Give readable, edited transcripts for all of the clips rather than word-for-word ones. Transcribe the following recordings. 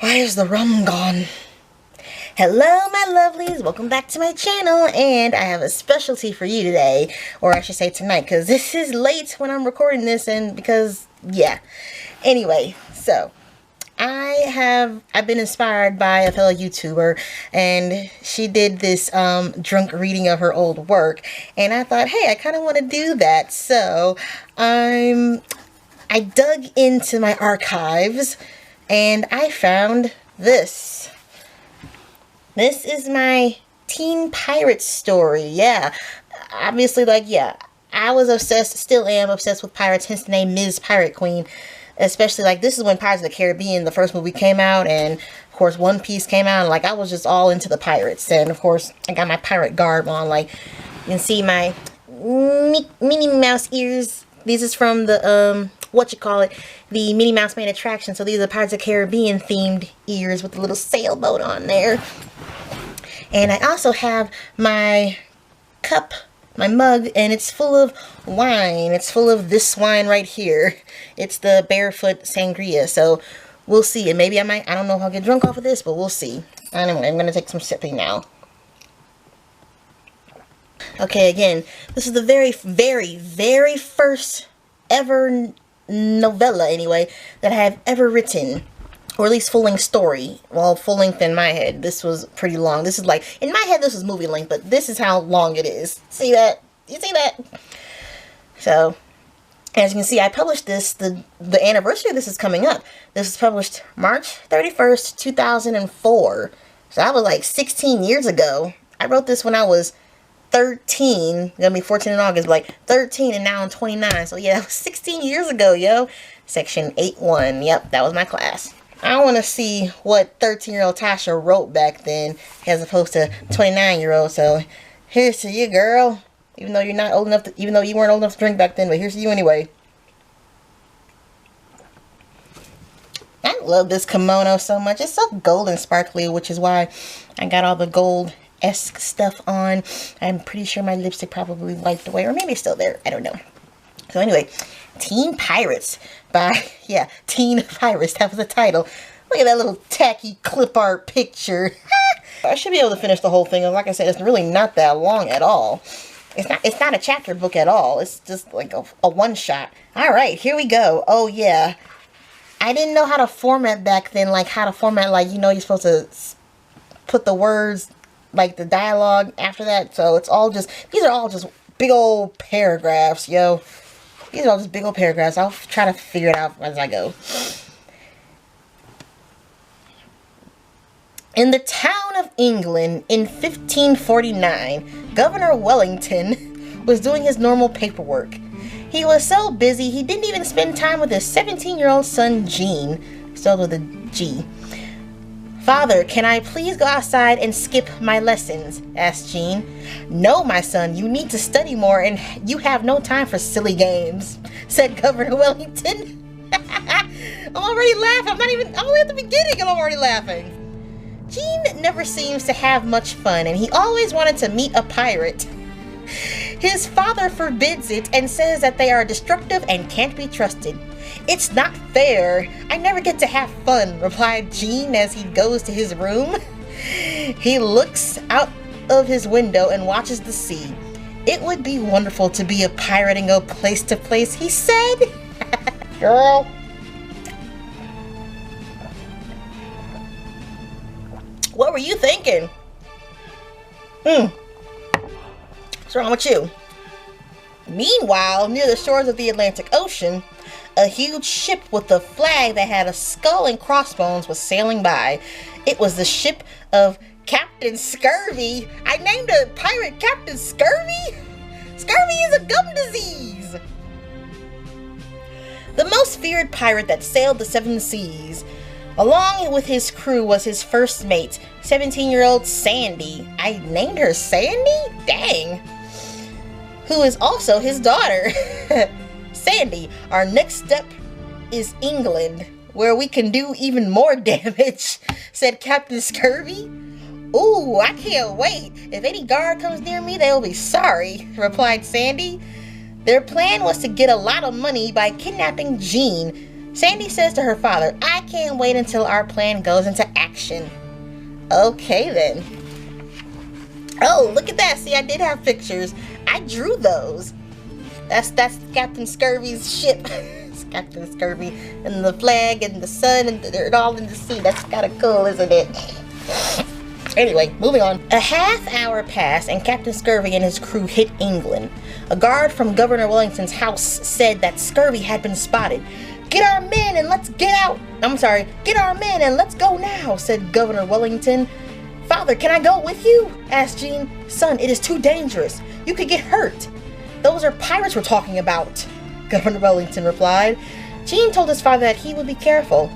Why is the rum gone? Hello my lovelies, welcome back to my channel, and I have a specialty for you today, or I should say tonight, because this is late when I'm recording this, and because, yeah. Anyway, so, I've been inspired by a fellow YouTuber, and she did this drunk reading of her old work, and I thought, hey, I kind of want to do that, so I dug into my archives, and I found this. This is my teen pirate story. Yeah, obviously, like, yeah, I was obsessed, still am obsessed with pirates, hence the name Ms. Pirate Queen. Especially, like, this is when Pirates of the Caribbean, the first movie, came out, and of course One Piece came out, and like, I was just all into the pirates. And of course, I got my pirate garb on. Like, you can see my Minnie Mouse ears. These is from the the Minnie Mouse Main Attraction. So these are Pirates of the Caribbean themed ears with the little sailboat on there. And I also have my cup, my mug, and it's full of wine. It's full of this wine right here. It's the Barefoot Sangria. So we'll see. And maybe I don't know if I'll get drunk off of this, but we'll see. Anyway, I'm going to take some sipping now. Okay, again, this is the very first ever novella, anyway, that I have ever written. Or at least full-length story. Well, full-length in my head. This was pretty long. This is like, in my head this was movie length, but this is how long it is. See that? You see that? So, as you can see, I published this, the anniversary of this is coming up. This was published March 31st, 2004. So that was like 16 years ago. I wrote this when I was 13. Gonna be 14 in August, like 13, and now I'm 29. So yeah, that was 16 years ago, yo. Section 8-1. Yep, that was my class. I want to see what 13-year-old Tasha wrote back then, as opposed to 29-year-old. So here's to you, girl. Even though you're not old enough to, even though you weren't old enough to drink back then, but here's to you anyway. I love this kimono so much. It's so gold and sparkly, which is why I got all the gold-esque stuff on. I'm pretty sure my lipstick probably wiped away, or maybe it's still there. I don't know. So anyway, Teen Pirates by, yeah, Teen Pirates. That was the title. Look at that little tacky clip art picture. I should be able to finish the whole thing. Like I said, it's really not that long at all. It's not a chapter book at all. It's just like a one-shot. Alright, here we go. Oh, yeah. I didn't know how to format back then. Like, how to format, like, you know, you're supposed to put the words, like, the dialogue after that. So it's all just, these are all just big old paragraphs, yo. These are all just big old paragraphs. I'll try to figure it out as I go. In the town of England in 1549, Governor Wellington was doing his normal paperwork. He was so busy he didn't even spend time with his 17-year-old son, Gene, spelled with a G. "Father, can I please go outside and skip my lessons?" asked Gene. "No, my son, you need to study more and you have no time for silly games," said Governor Wellington. I'm already laughing. I'm only at the beginning and I'm already laughing. Gene never seems to have much fun, and he always wanted to meet a pirate. His father forbids it and says that they are destructive and can't be trusted. "It's not fair. I never get to have fun," replied Gene as he goes to his room. He looks out of his window and watches the sea. "It would be wonderful to be a pirate and go place to place," he said. Girl. What were you thinking? What's wrong with you? Meanwhile, near the shores of the Atlantic Ocean, a huge ship with a flag that had a skull and crossbones was sailing by. It was the ship of Captain Scurvy. I named a pirate Captain Scurvy? Scurvy is a gum disease. The most feared pirate that sailed the seven seas. Along with his crew was his first mate, 17-year-old Sandy. I named her Sandy? Dang. Who is also his daughter. Sandy, our next step is England, where we can do even more damage, said Captain Scurvy. "Ooh, I can't wait. If any guard comes near me, they'll be sorry," replied Sandy. Their plan was to get a lot of money by kidnapping Gene, Sandy says to her father, I can't wait until our plan goes into action. Okay then. Oh, look at that. See, I did have pictures. I drew those. That's Captain Scurvy's ship. It's Captain Scurvy and the flag and the sun and they're all in the sea. That's kind of cool, isn't it? Anyway, moving on. A half hour passed and Captain Scurvy and his crew hit England. A guard from Governor Wellington's house said that Scurvy had been spotted. Get our men and let's get out. Get our men and let's go now, said Governor Wellington. Father, can I go with you? Asked Jean. Son, it is too dangerous. You could get hurt. Those are pirates we're talking about, Governor Wellington replied. Jean told his father that he would be careful.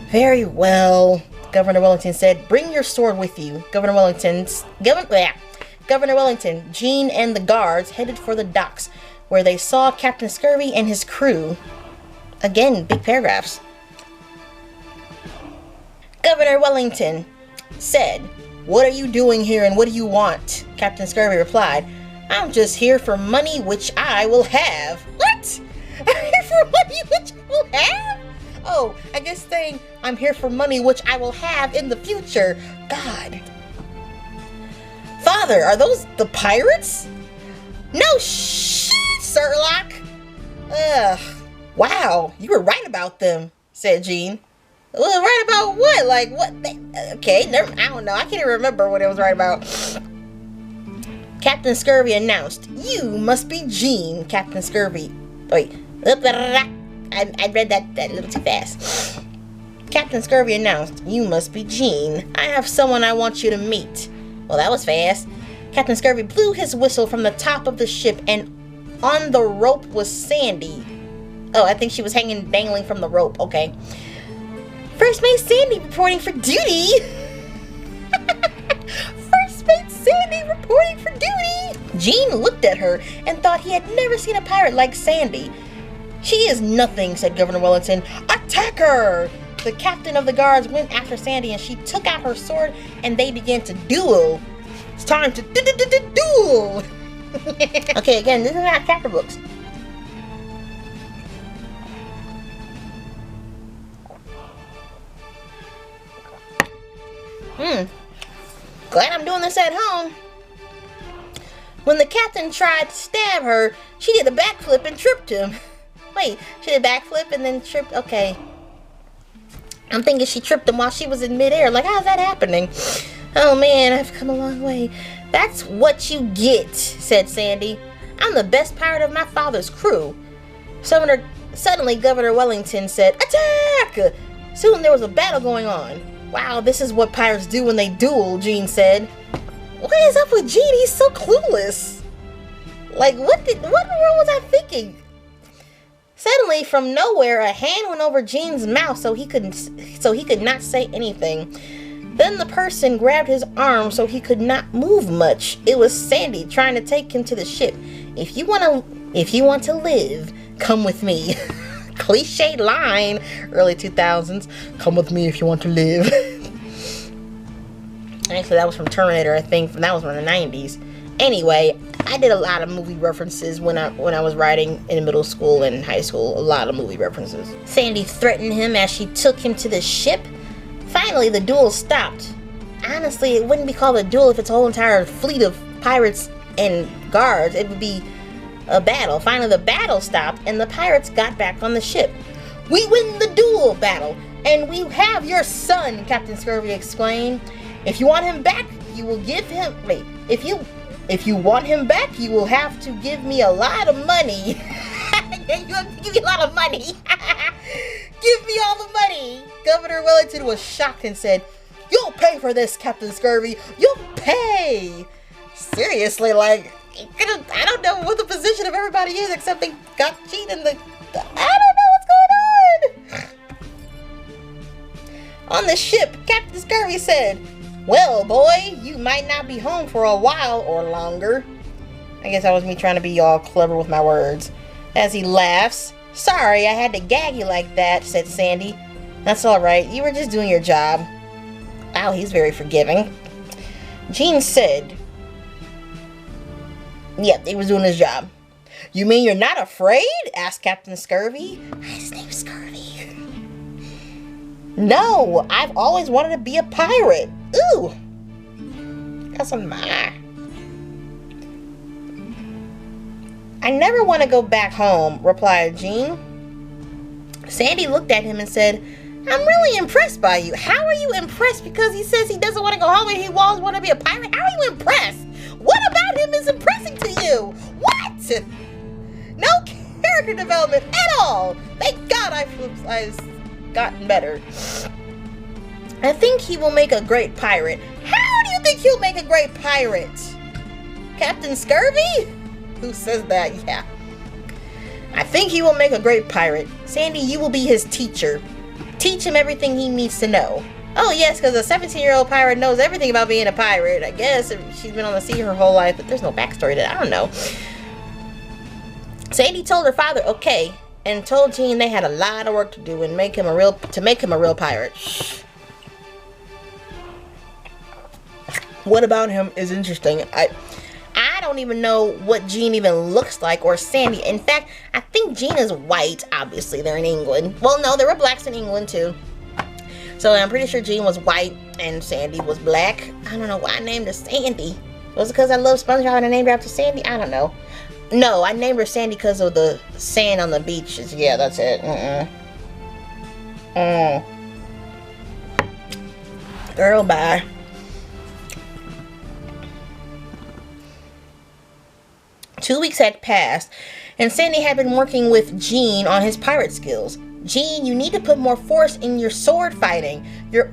Very well, Governor Wellington said. Bring your sword with you. Governor Wellington, Jean and the guards headed for the docks, where they saw Captain Scurvy and his crew. Again, big paragraphs. Governor Wellington said, What are you doing here and what do you want? Captain Scurvy replied, I'm just here for money which I will have. What? I'm here for money which I will have? Oh, I guess saying I'm here for money which I will have in the future. God. Father, are those the pirates? No shit, Sherlock. Ugh. Wow, you were right about them, said Jean. Well, right about what? Like, what? Okay, I don't know. I can't even remember what it was right about. Captain Scurvy announced, You must be Jean, Captain Scurvy. Wait. I read that a little too fast. Captain Scurvy announced, You must be Jean. I have someone I want you to meet. Well, that was fast. Captain Scurvy blew his whistle from the top of the ship, and on the rope was Sandy. Oh, I think she was dangling from the rope. Okay. First Mate Sandy reporting for duty. First Mate Sandy reporting for duty. Jean looked at her and thought he had never seen a pirate like Sandy. She is nothing, said Governor Wellington. Attack her! The captain of the guards went after Sandy and she took out her sword and they began to duel. It's time to duel. Okay, again, this is not chapter books. Glad I'm doing this at home. When the captain tried to stab her, she did a backflip and tripped him. Wait, she did a backflip and then tripped? Okay. I'm thinking she tripped him while she was in midair. Like, how's that happening? Oh man, I've come a long way. That's what you get, said Sandy. I'm the best pirate of my father's crew. Suddenly, Governor Wellington said, Attack! Soon there was a battle going on. Wow, this is what pirates do when they duel, Jean said. What is up with Jean? He's so clueless. Like, what in the world was I thinking? Suddenly, from nowhere, a hand went over Jean's mouth so he could not say anything. Then the person grabbed his arm so he could not move much. It was Sandy trying to take him to the ship. If you want to live, come with me. Cliche line, early 2000s. Come with me if you want to live. Actually, that was from Terminator, I think. That was from the 90s. Anyway, I did a lot of movie references when I was writing in middle school and high school. A lot of movie references. Sandy threatened him as she took him to the ship. Finally, the duel stopped. Honestly, it wouldn't be called a duel if it's a whole entire fleet of pirates and guards. It would be a battle. Finally, the battle stopped and the pirates got back on the ship. We win the duel battle, and we have your son, Captain Scurvy exclaimed. If you want him back, you will give him... Wait, if you want him back, you will have to give me a lot of money. You have to give me a lot of money. Give me all the money. Governor Wellington was shocked and said, You'll pay for this, Captain Scurvy. You'll pay. Seriously, like, I don't know what the position of everybody is except they got Jean in the... I don't know what's going on. On the ship, Captain Scurvy said, Well, boy, you might not be home for a while or longer. I guess that was me trying to be all clever with my words. As he laughs, Sorry, I had to gag you like that, said Sandy. That's all right. You were just doing your job. Wow, he's very forgiving. Jean said, Yep, he was doing his job. You mean you're not afraid? Asked Captain Scurvy. His name's Scurvy. No, I've always wanted to be a pirate. Ooh. That's on my. I never want to go back home, replied Jean. Sandy looked at him and said, I'm really impressed by you. How are you impressed because he says he doesn't want to go home and he always want to be a pirate? How are you impressed? What about him is impressing to you? What? No character development at all. Thank God I've gotten better. I think he will make a great pirate. How do you think he'll make a great pirate? Captain Scurvy? Who says that? Yeah. I think he will make a great pirate. Sandy, you will be his teacher. Teach him everything he needs to know. Oh yes, because a 17-year-old pirate knows everything about being a pirate. I guess she's been on the sea her whole life, but there's no backstory to that. I don't know. Sandy told her father, okay, and told Jean they had a lot of work to do and make him a real pirate. What about him is interesting. I don't even know what Jean even looks like, or Sandy. In fact, I think Jean is white. Obviously, they're in England. Well, no, there were blacks in England too. So I'm pretty sure Jean was white and Sandy was black. I don't know why I named her Sandy. Was it because I love SpongeBob and I named her after Sandy? I don't know. No, I named her Sandy because of the sand on the beaches. Yeah, that's it. Girl, bye. Two weeks had passed, and Sandy had been working with Jean on his pirate skills. Jean, you need to put more force in your sword fighting. Oop,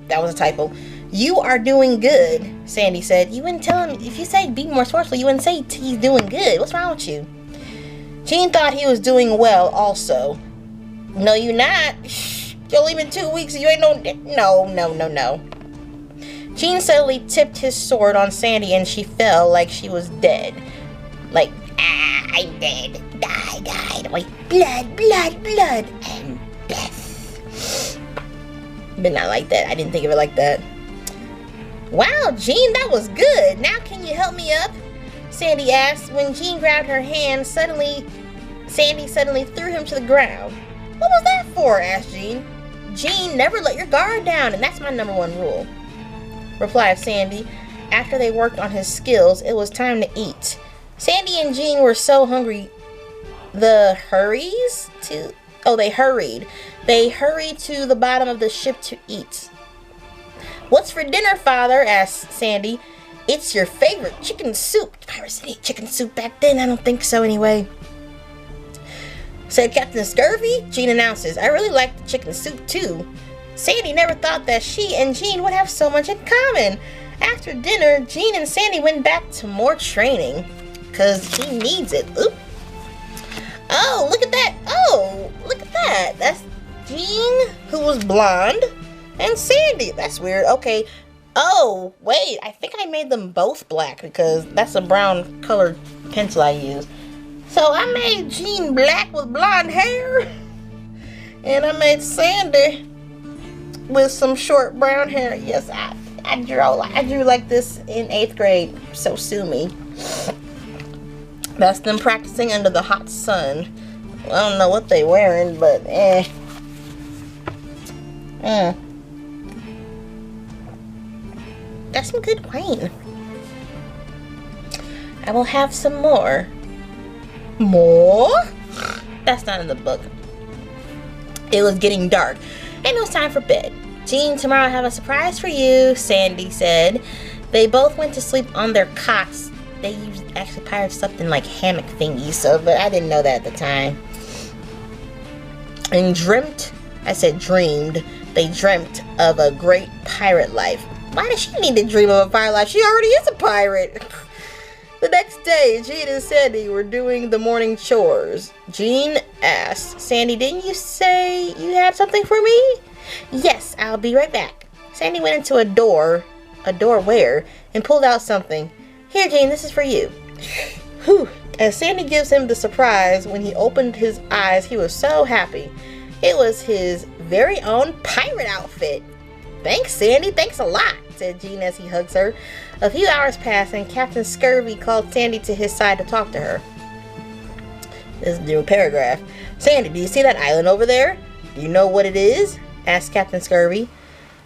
that was a typo. You are doing good, Sandy said. You wouldn't tell him, if you say be more forceful, you wouldn't say he's doing good. What's wrong with you? Jean thought he was doing well also. No, you're not. You're only been 2 weeks and you ain't no. Jean suddenly tipped his sword on Sandy and she fell like she was dead. Like, I'm dead. Died. Wait, blood, and death. But not like that. I didn't think of it like that. Wow, Jean, that was good. Now can you help me up? Sandy asked. When Jean grabbed her hand, Sandy suddenly threw him to the ground. What was that for? Asked Jean. Jean, never let your guard down, and that's my #1 rule, replied Sandy. After they worked on his skills, it was time to eat. Sandy and Jean were so hungry. They hurried to the bottom of the ship to eat. What's for dinner, Father? Asked Sandy. It's your favorite chicken soup. Pirates didn't eat chicken soup back then. I don't think so anyway, said Captain Scurvy. Jean announces, I really like the chicken soup too. Sandy never thought that she and Jean would have so much in common. After dinner, Jean and Sandy went back to more training, because she needs it. Oop. Oh, look at that. Oh, look at that. That's Jean, who was blonde, and Sandy. That's weird. Okay. Oh, wait. I think I made them both black, because that's a brown colored pencil I use. So I made Jean black with blonde hair, and I made Sandy with some short brown hair. Yes, I drew like this in 8th grade, so sue me. That's them practicing under the hot sun. I don't know what they wearing, but That's some good wine. I will have some more. More? That's not in the book. It was getting dark, and it was time for bed. Jean, tomorrow I have a surprise for you, Sandy said. They both went to sleep on their cots. They actually pirates slept in like hammock thingies, but I didn't know that at the time. And dreamed. They dreamt of a great pirate life. Why does she need to dream of a pirate life? She already is a pirate. The next day, Jean and Sandy were doing the morning chores. Jean asked, Sandy, didn't you say you had something for me? Yes, I'll be right back. Sandy went into a door where, and pulled out something. Here, Jean, this is for you. Whew. As Sandy gives him the surprise, when he opened his eyes, he was so happy. It was his very own pirate outfit. Thanks, Sandy. Thanks a lot, said Jean as he hugs her. A few hours passed, and Captain Scurvy called Sandy to his side to talk to her. This is a new paragraph. Sandy, do you see that island over there? Do you know what it is? Asked Captain Scurvy.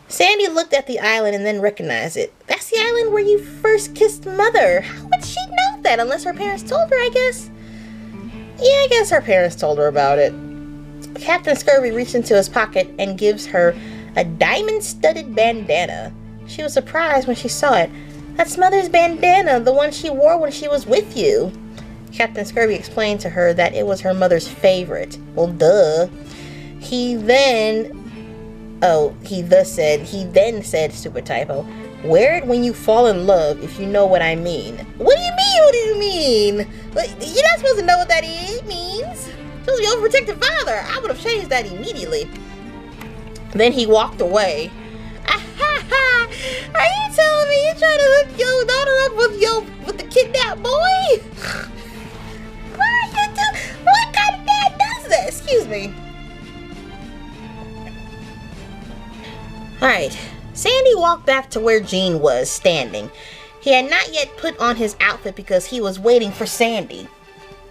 Sandy looked at the island and then recognized it. That's the island where you first kissed Mother. How would she know that unless her parents told her, I guess? Yeah, I guess her parents told her about it. Captain Scurvy reached into his pocket and gives her a diamond-studded bandana. She was surprised when she saw it. That's Mother's bandana, the one she wore when she was with you. Captain Scurvy explained to her that it was her mother's favorite. Well, duh. He then said, stupid typo, wear it when you fall in love, if you know what I mean. What do you mean? What do you mean? You're not supposed to know what that means. Supposed to be overprotective father. I would have changed that immediately. Then he walked away. Are you telling me you're trying to hook your daughter up with the kidnapped boy? What kind of dad does that? Excuse me. Alright, Sandy walked back to where Gene was standing. He had not yet put on his outfit because he was waiting for Sandy.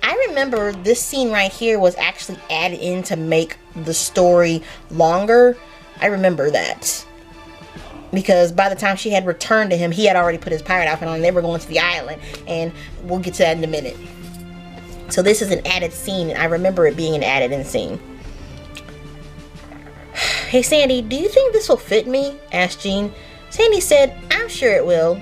I remember this scene right here was actually added in to make the story longer. I remember that. Because by the time she had returned to him, he had already put his pirate outfit on and they were going to the island. And we'll get to that in a minute. So this is an added scene, and I remember it being an added in scene. Hey Sandy, do you think this will fit me? Asked Gene. Sandy said, I'm sure it will.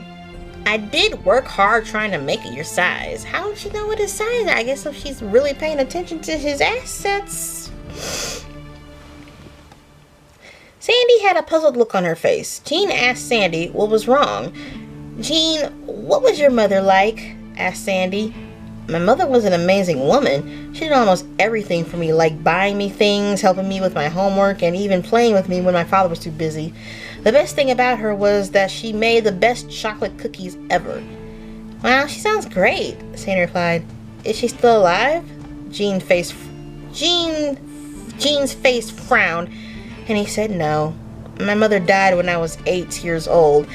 I did work hard trying to make it your size. How would she know what his size is? I guess if she's really paying attention to his assets. Sandy had a puzzled look on her face. Gene asked Sandy what was wrong. Gene, what was your mother like? Asked Sandy. My mother was an amazing woman. She did almost everything for me, like buying me things, helping me with my homework, and even playing with me when my father was too busy. The best thing about her was that she made the best chocolate cookies ever. Wow, she sounds great, Sandy replied. Is she still alive? Gene's face frowned, and he said no. My mother died when I was 8 years old.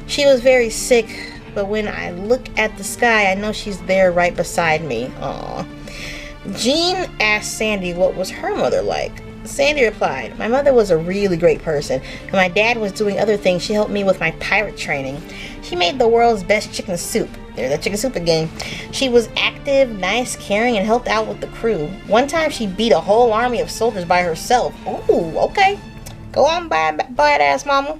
She was very sick, but when I look at the sky, I know she's there right beside me. Aww. Gene asked Sandy what was her mother like. Sandy replied, my mother was a really great person. When my dad was doing other things, she helped me with my pirate training. She made the world's best chicken soup. There's that chicken soup again. She was active, nice, caring, and helped out with the crew. One time she beat a whole army of soldiers by herself. Ooh, okay. Go on, badass mama.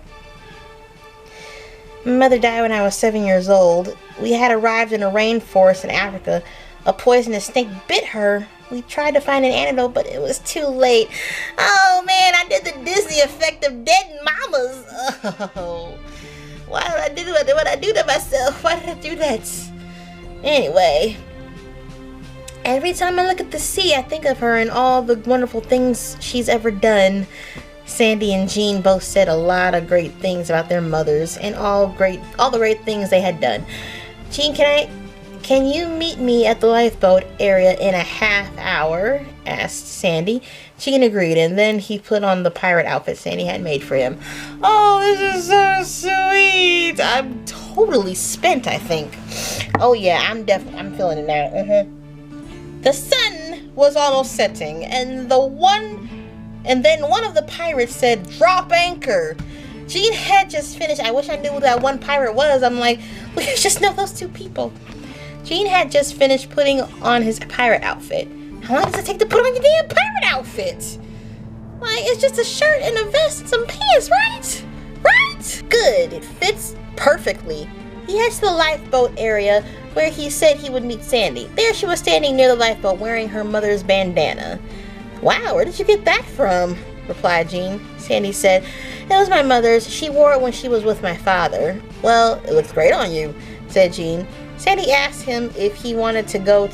My mother died when I was 7 years old. We had arrived in a rainforest in Africa. A poisonous snake bit her. We tried to find an antidote, but it was too late. Oh man, I did the Disney effect of dead mamas. Oh, why did I do that? What did I do to myself? Why did I do that? Anyway, every time I look at the sea, I think of her and all the wonderful things she's ever done. Sandy and Gene both said a lot of great things about their mothers and all the great things they had done. Gene, can you meet me at the lifeboat area in a half hour? Asked Sandy. Gene agreed, and then he put on the pirate outfit Sandy had made for him. Oh, this is so sweet. I'm totally spent, I think. Oh yeah, I'm feeling it now. The sun was almost setting, and then one of the pirates said, drop anchor. Gene had just finished. I wish I knew who that one pirate was. I'm like, we just know those two people. Gene had just finished putting on his pirate outfit. How long does it take to put on your damn pirate outfit? Like, it's just a shirt and a vest and some pants, right? Right? Good. It fits perfectly. He heads to the lifeboat area where he said he would meet Sandy. There she was standing near the lifeboat wearing her mother's bandana. Wow, where did you get that from? Replied Gene. Sandy said, it was my mother's. She wore it when she was with my father. Well, it looks great on you, said Gene. Sandy asked him if he wanted to go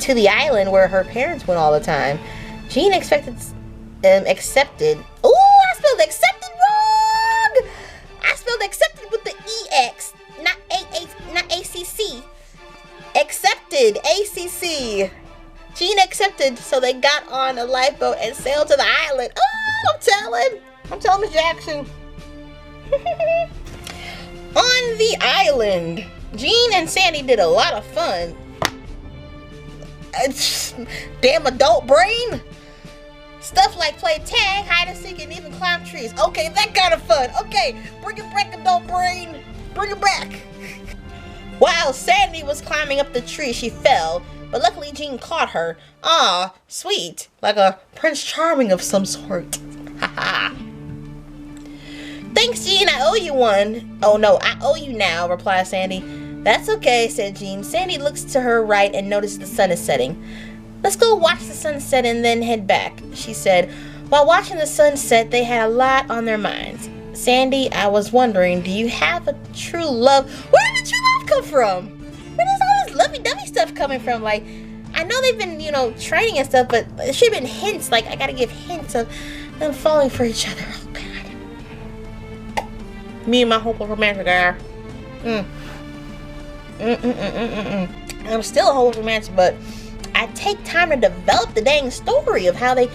to the island where her parents went all the time. Gene accepted. Ooh, I spelled accepted wrong! I spelled accepted with the EX, not ACC. Accepted, ACC. Gene accepted, so they got on a lifeboat and sailed to the island. Oh, I'm telling Miss Jackson. On the island, Gene and Sandy did a lot of fun. Damn adult brain. Stuff like play tag, hide and seek, and even climb trees. Okay, that kind of fun. Okay, bring it back, adult brain. Bring it back. While Sandy was climbing up the tree, she fell, but luckily Jean caught her. Aw, sweet, like a Prince Charming of some sort. Haha. Thanks, Jean, I owe you one. Oh no, I owe you now, replied Sandy. That's okay, said Jean. Sandy looks to her right and notices the sun is setting. Let's go watch the sunset and then head back, she said. While watching the sunset, they had a lot on their minds. Sandy, I was wondering, do you have a true love? Where did true love come from? Where does all this lovey-dovey stuff coming from? Like, I know they've been, training and stuff, but it should have been hints. Like, I gotta give hints of them falling for each other. Oh, God. Me and my hopeless romantic guy. I'm still a hopeless romantic, but I take time to develop the dang story of how they,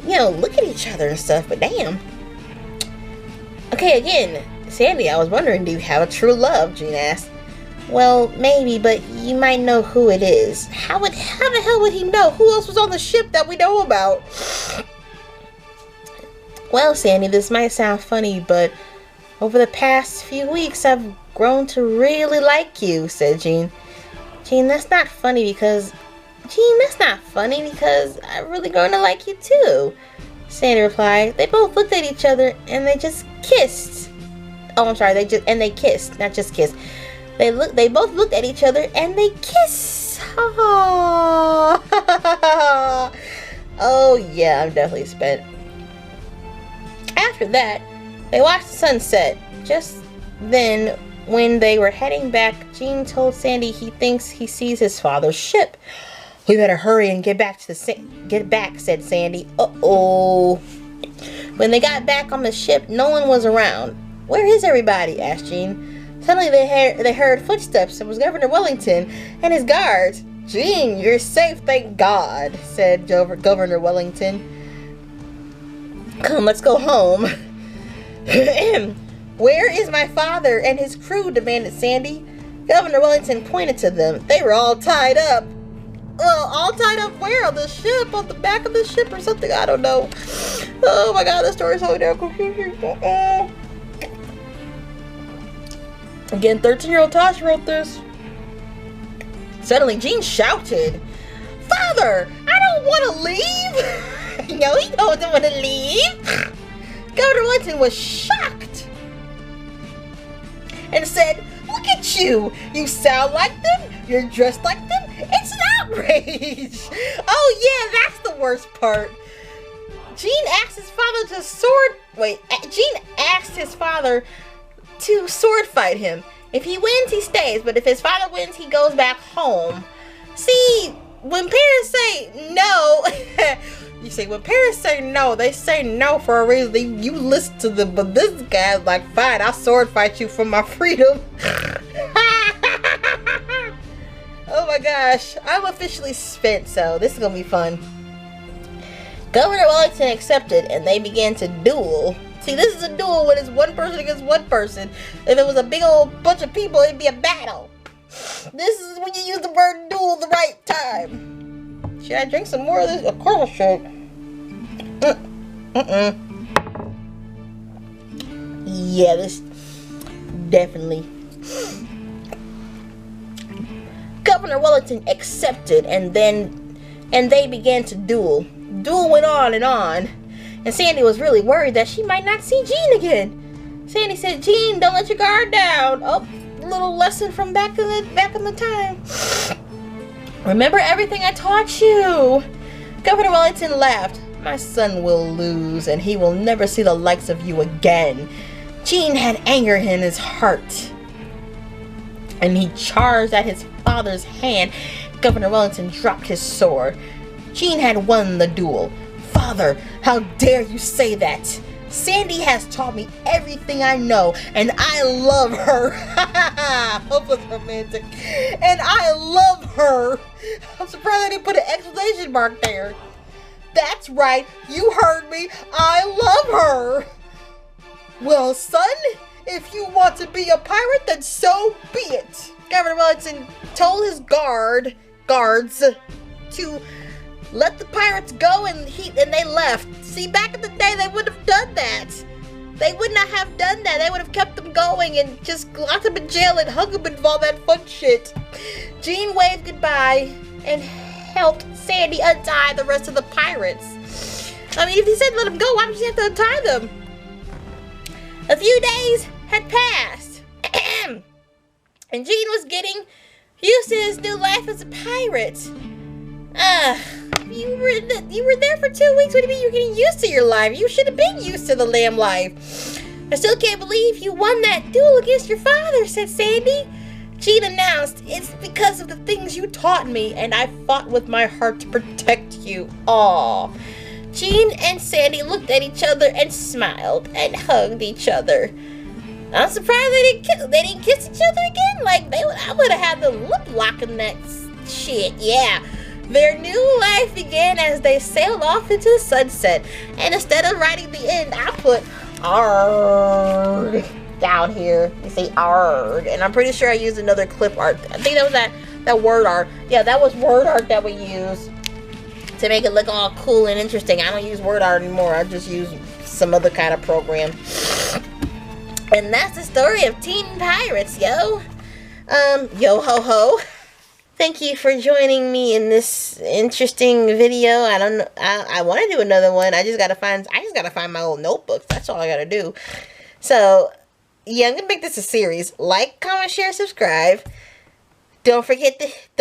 look at each other and stuff, but damn. Okay, again, Sandy, I was wondering, do you have a true love? Jean asked. Well, maybe, but you might know who it is. How the hell would he know? Who else was on the ship that we know about? Well, Sandy, this might sound funny, but over the past few weeks, I've grown to really like you, said Jean. Jean, that's not funny because I'm really going to like you too, Sandy replied. They both looked at each other and they just kissed. Oh, I'm sorry, they kissed, not just kissed. They both looked at each other and they kissed. Oh, oh yeah, I'm definitely spent. After that, they watched the sunset. Just then, when they were heading back, Jean told Sandy he thinks he sees his father's ship. We better hurry and get back, said Sandy. Uh-oh. When they got back on the ship, no one was around. Where is everybody? Asked Jean. Suddenly they heard footsteps. It was Governor Wellington and his guards. Jean, you're safe, thank God, said Governor Wellington. Come, let's go home. Where is my father and his crew? Demanded Sandy. Governor Wellington pointed to them. They were all tied up. All tied up where? On the ship? On the back of the ship or something? I don't know. Oh my God, the story's so damn confusing. Again, 13-year-old Tosh wrote this. Suddenly, Jean shouted, Father, I don't want to leave. No, he doesn't want to leave. Governor Wellington was shocked and said, look at you. You sound like them. You're dressed like them. It's an outrage. Oh, yeah, that's the worst part. Jean asked his father to sword fight him. If he wins, he stays, but if his father wins, he goes back home. See, when parents say no, you see, when parents say no, they say no for a reason. You listen to them, but this guy's like, fine, I'll sword fight you for my freedom. Oh my gosh, I'm officially spent, so this is gonna be fun. Governor Wellington accepted, and they began to duel. See, this is a duel when it's one person against one person. If it was a big old bunch of people, it'd be a battle. This is when you use the word duel the right time. Should I drink some more of this? Of course I should. Yeah, this definitely. Governor Wellington accepted, and they began to duel. Duel went on, and Sandy was really worried that she might not see Jean again. Sandy said, Jean, don't let your guard down. Oh, little lesson from back in the time. Remember everything I taught you. Governor Wellington laughed. My son will lose, and he will never see the likes of you again. Jean had anger in his heart, and he charged at his father's hand. Governor Wellington dropped his sword. Jean had won the duel. Father, how dare you say that? Sandy has taught me everything I know, and I love her. Hopeless romantic. And I love her. I'm surprised I didn't put an exclamation mark there. That's right, you heard me. I love her. Well, son, if you want to be a pirate, then so be it. Governor Wellington told his guards to let the pirates go, and they left. See, back in the day, they would have done that. They would not have done that. They would have kept them going and just locked them in jail and hung them and all that fun shit. Jean waved goodbye and helped Sandy untie the rest of the pirates. I mean, if he said let them go, why would you have to untie them? A few days had passed, and Jean was getting used to his new life as a pirate. You were there for 2 weeks. What do you mean you're getting used to your life? You should have been used to the lamb life. I still can't believe you won that duel against your father, said Sandy. Jean announced, it's because of the things you taught me, and I fought with my heart to protect you. Aw. Jean and Sandy looked at each other and smiled and hugged each other. I'm surprised they didn't kiss each other again. Like, I would have had the lip lock in that shit. Yeah. Their new life began as they sailed off into the sunset. And instead of writing the end, I put ARG down here. You see ARG. And I'm pretty sure I used another clip art. I think that was that word art. Yeah, that was word art that we used to make it look all cool and interesting. I don't use word art anymore. I just use some other kind of program. And that's the story of Teen Pirates, yo. Yo ho ho. Thank you for joining me in this interesting video. I don't know. I want to do another one. I just gotta find my old notebooks. That's all I gotta do. So yeah, I'm gonna make this a series. Like, comment, share, subscribe. Don't forget to hit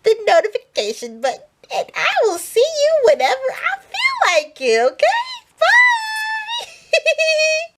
the notification button. And I will see you whenever I feel like it, okay? Bye!